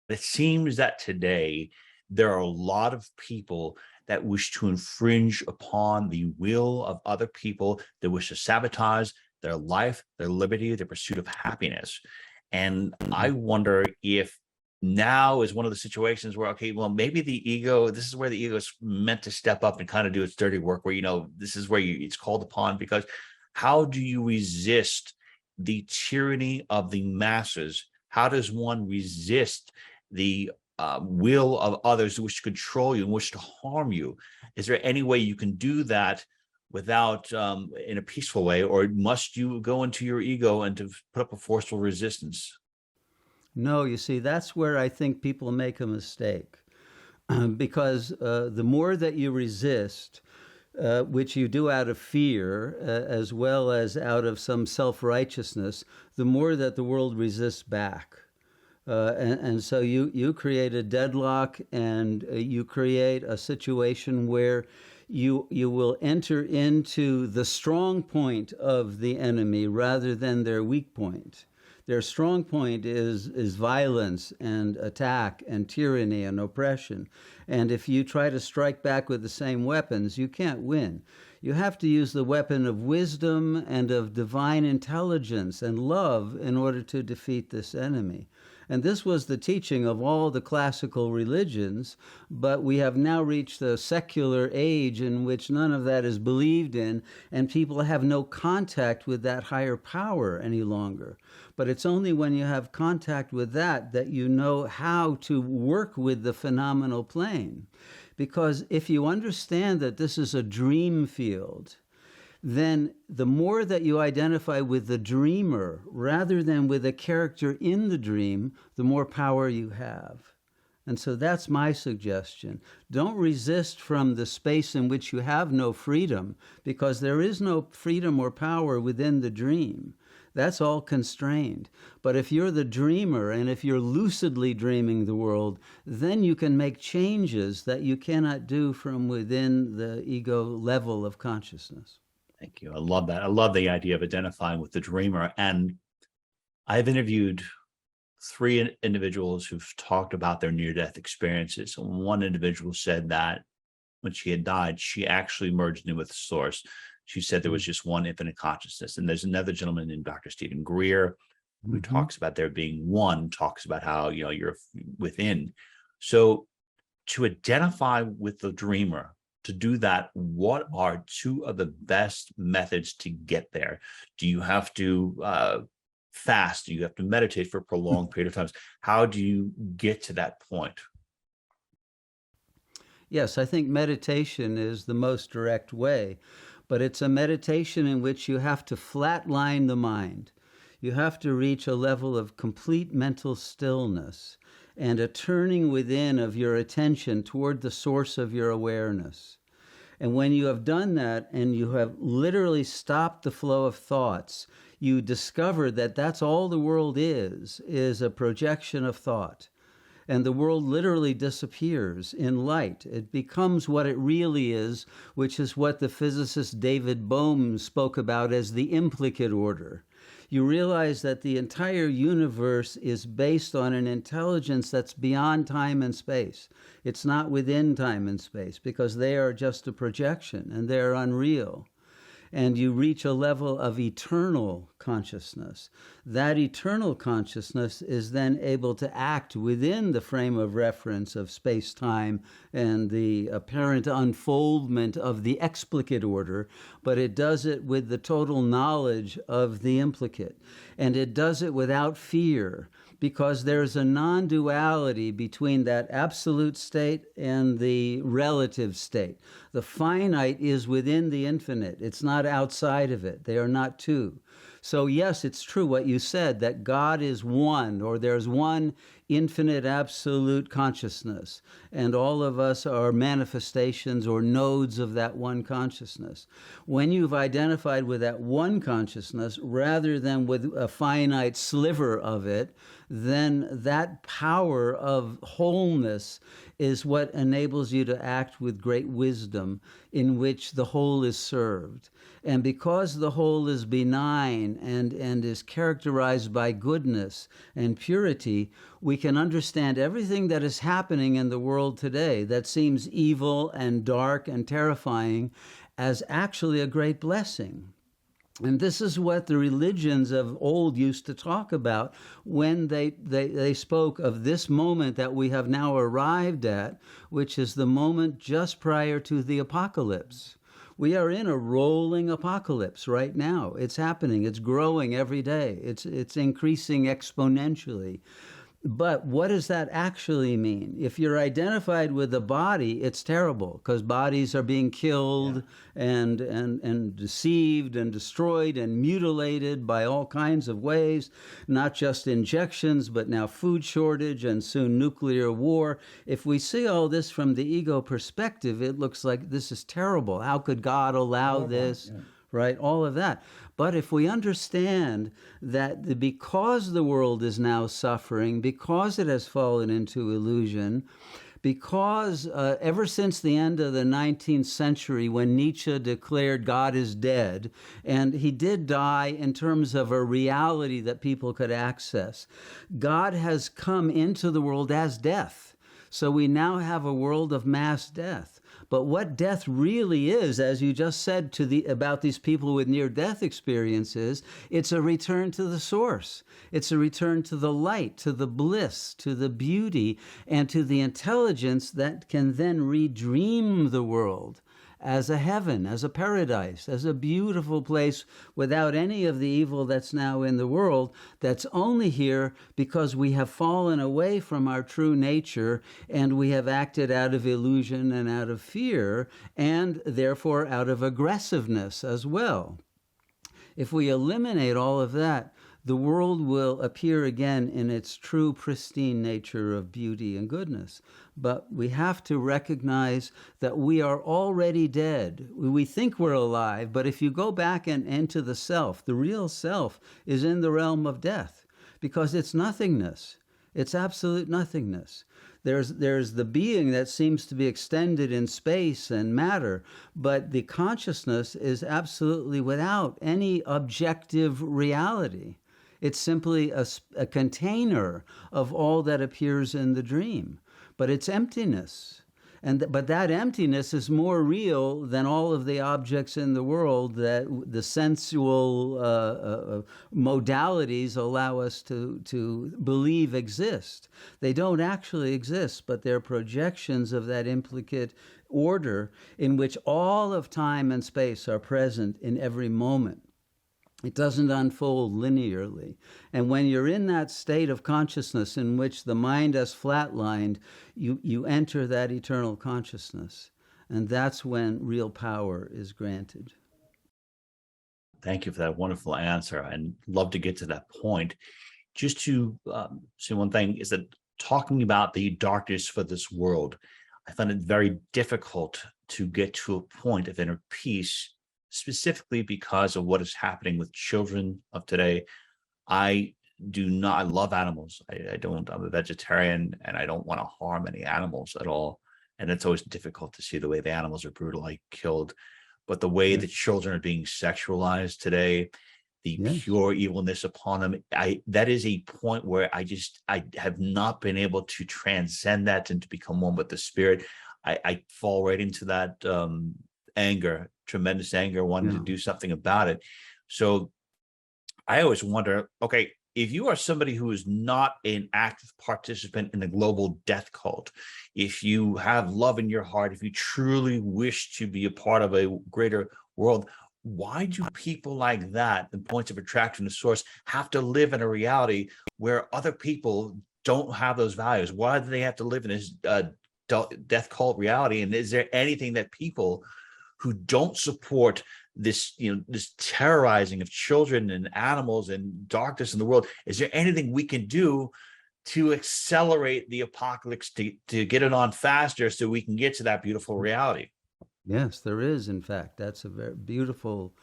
It seems that today there are a lot of people that wish to infringe upon the will of other people, that wish to sabotage their life, their liberty, their pursuit of happiness. And I wonder if now is one of the situations where, okay, well, maybe the ego, this is where the ego is meant to step up and kind of do its dirty work, where, this is where it's called upon, because how do you resist the tyranny of the masses? How does one resist the will of others who wish to control you and wish to harm you? Is there any way you can do that without, in a peaceful way, or must you go into your ego and to put up a forceful resistance? No, you see, that's where I think people make a mistake. Because the more that you resist, which you do out of fear, as well as out of some self-righteousness, the more that the world resists back. And so you create a deadlock, and you create a situation where you will enter into the strong point of the enemy rather than their weak point. Their strong point is violence and attack and tyranny and oppression. And if you try to strike back with the same weapons, you can't win. You have to use the weapon of wisdom and of divine intelligence and love in order to defeat this enemy. And this was the teaching of all the classical religions, but we have now reached a secular age in which none of that is believed in, and people have no contact with that higher power any longer. But it's only when you have contact with that that you know how to work with the phenomenal plane. Because if you understand that this is a dream field, then the more that you identify with the dreamer rather than with a character in the dream, the more power you have. And so that's my suggestion. Don't resist from the space in which you have no freedom, because there is no freedom or power within the dream. That's all constrained. But if you're the dreamer, and if you're lucidly dreaming the world, then you can make changes that you cannot do from within the ego level of consciousness. Thank you. I love that. I love the idea of identifying with the dreamer. And I've interviewed three individuals who've talked about their near-death experiences. One individual said that when she had died, she actually merged in with the source. She said there was just one infinite consciousness. And there's another gentleman named Dr. Stephen Greer who talks about there being one, talks about how, you're within. So to identify with the dreamer, to do that, what are two of the best methods to get there? Do you have to fast? Do you have to meditate for a prolonged period of time? How do you get to that point? Yes, I think meditation is the most direct way, but it's a meditation in which you have to flatline the mind. You have to reach a level of complete mental stillness and a turning within of your attention toward the source of your awareness. And when you have done that and you have literally stopped the flow of thoughts, you discover that that's all the world is a projection of thought. And the world literally disappears in light. It becomes what it really is, which is what the physicist David Bohm spoke about as the implicate order. You realize that the entire universe is based on an intelligence that's beyond time and space. It's not within time and space, because they are just a projection and they're unreal. And you reach a level of eternal consciousness. That eternal consciousness is then able to act within the frame of reference of space-time and the apparent unfoldment of the explicate order, but it does it with the total knowledge of the implicate. And it does it without fear, because there's a non-duality between that absolute state and the relative state. The finite is within the infinite. It's not outside of it. They are not two. So yes, it's true what you said, that God is one, or there's one infinite absolute consciousness, and all of us are manifestations or nodes of that one consciousness. When you've identified with that one consciousness rather than with a finite sliver of it, then that power of wholeness is what enables you to act with great wisdom, in which the whole is served. And because the whole is benign and is characterized by goodness and purity, we can understand everything that is happening in the world today that seems evil and dark and terrifying as actually a great blessing. And this is what the religions of old used to talk about when they spoke of this moment that we have now arrived at, which is the moment just prior to the apocalypse. We are in a rolling apocalypse right now. It's happening. It's growing every day. It's increasing exponentially. But what does that actually mean? If you're identified with the body, it's terrible, because bodies are being killed and deceived and destroyed and mutilated by all kinds of ways, not just injections, but now food shortage and soon nuclear war. If we see all this from the ego perspective, it looks like this is terrible. How could God allow this? Yeah. Right? All of that. But if we understand that because the world is now suffering, because it has fallen into illusion, because ever since the end of the 19th century, when Nietzsche declared God is dead, and he did die in terms of a reality that people could access, God has come into the world as death. So we now have a world of mass death. But what death really is, as you just said about these people with near-death experiences, it's a return to the source. It's a return to the light, to the bliss, to the beauty, and to the intelligence that can then redream the world as a heaven, as a paradise, as a beautiful place without any of the evil that's now in the world, that's only here because we have fallen away from our true nature and we have acted out of illusion and out of fear, and therefore out of aggressiveness as well. If we eliminate all of that, the world will appear again in its true pristine nature of beauty and goodness. But we have to recognize that we are already dead. We think we're alive, but if you go back and into the self, the real self is in the realm of death, because it's nothingness. It's absolute nothingness. There's the being that seems to be extended in space and matter, but the consciousness is absolutely without any objective reality. It's simply a container of all that appears in the dream, but it's emptiness. But that emptiness is more real than all of the objects in the world that the sensual modalities allow us to believe exist. They don't actually exist, but they're projections of that implicate order in which all of time and space are present in every moment. It doesn't unfold linearly. And when you're in that state of consciousness in which the mind has flatlined, you enter that eternal consciousness. And that's when real power is granted. Thank you for that wonderful answer. And love to get to that point. Just to say one thing is that talking about the darkness for this world, I find it very difficult to get to a point of inner peace, specifically because of what is happening with children of today. I love animals. I'm a vegetarian and I don't want to harm any animals at all. And it's always difficult to see the way the animals are brutally killed. But the way the children are being sexualized today, the pure evilness upon them, that is a point where I have not been able to transcend that and to become one with the spirit. I fall right into that anger, tremendous anger, wanting to do something about it. So I always wonder, okay, if you are somebody who is not an active participant in the global death cult, if you have love in your heart, if you truly wish to be a part of a greater world, why do people like that, the points of attraction to source, have to live in a reality where other people don't have those values? Why do they have to live in this death cult reality? And is there anything that people who don't support this, this terrorizing of children and animals and darkness in the world, is there anything we can do to accelerate the apocalypse, to get it on faster so we can get to that beautiful reality? Yes, there is, in fact. That's a very beautiful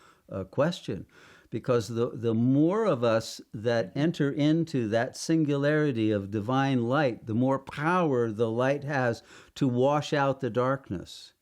question, because the more of us that enter into that singularity of divine light, the more power the light has to wash out the darkness.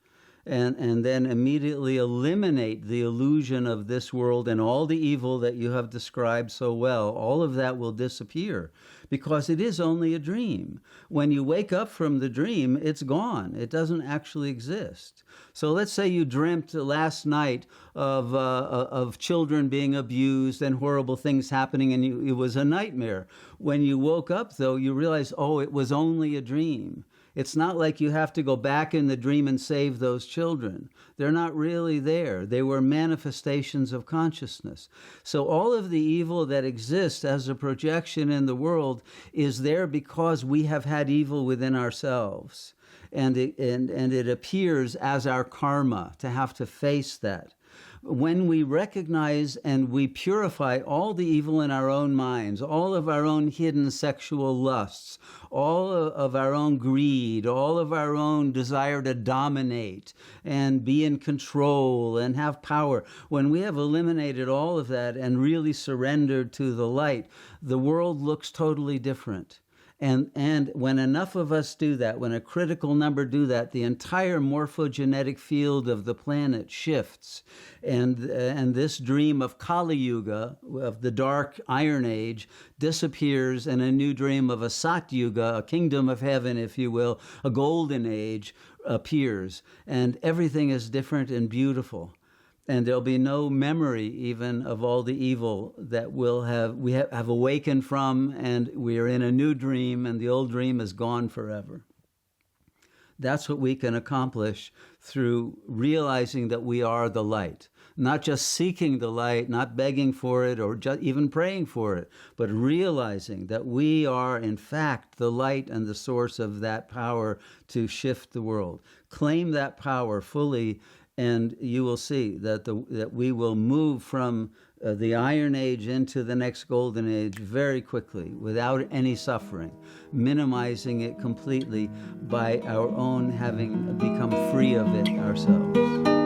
And then immediately eliminate the illusion of this world and all the evil that you have described so well. All of that will disappear because it is only a dream. When you wake up from the dream, it's gone. It doesn't actually exist. So let's say you dreamt last night of children being abused and horrible things happening, and it was a nightmare. When you woke up, though, you realize, oh, it was only a dream. It's not like you have to go back in the dream and save those children. They're not really there. They were manifestations of consciousness. So all of the evil that exists as a projection in the world is there because we have had evil within ourselves. And it appears as our karma to have to face that. When we recognize and we purify all the evil in our own minds, all of our own hidden sexual lusts, all of our own greed, all of our own desire to dominate and be in control and have power, when we have eliminated all of that and really surrendered to the light, the world looks totally different. And when enough of us do that, when a critical number do that, the entire morphogenetic field of the planet shifts. And this dream of Kali Yuga, of the dark Iron Age, disappears, and a new dream of a Sat Yuga, a kingdom of heaven, if you will, a golden age, appears. And everything is different and beautiful. And there'll be no memory even of all the evil that we have awakened from, and we are in a new dream, and the old dream is gone forever. That's what we can accomplish through realizing that we are the light. Not just seeking the light, not begging for it or even praying for it, but realizing that we are in fact the light and the source of that power to shift the world. Claim that power fully, and you will see that we will move from the Iron Age into the next Golden Age very quickly, without any suffering, minimizing it completely by our own having become free of it ourselves.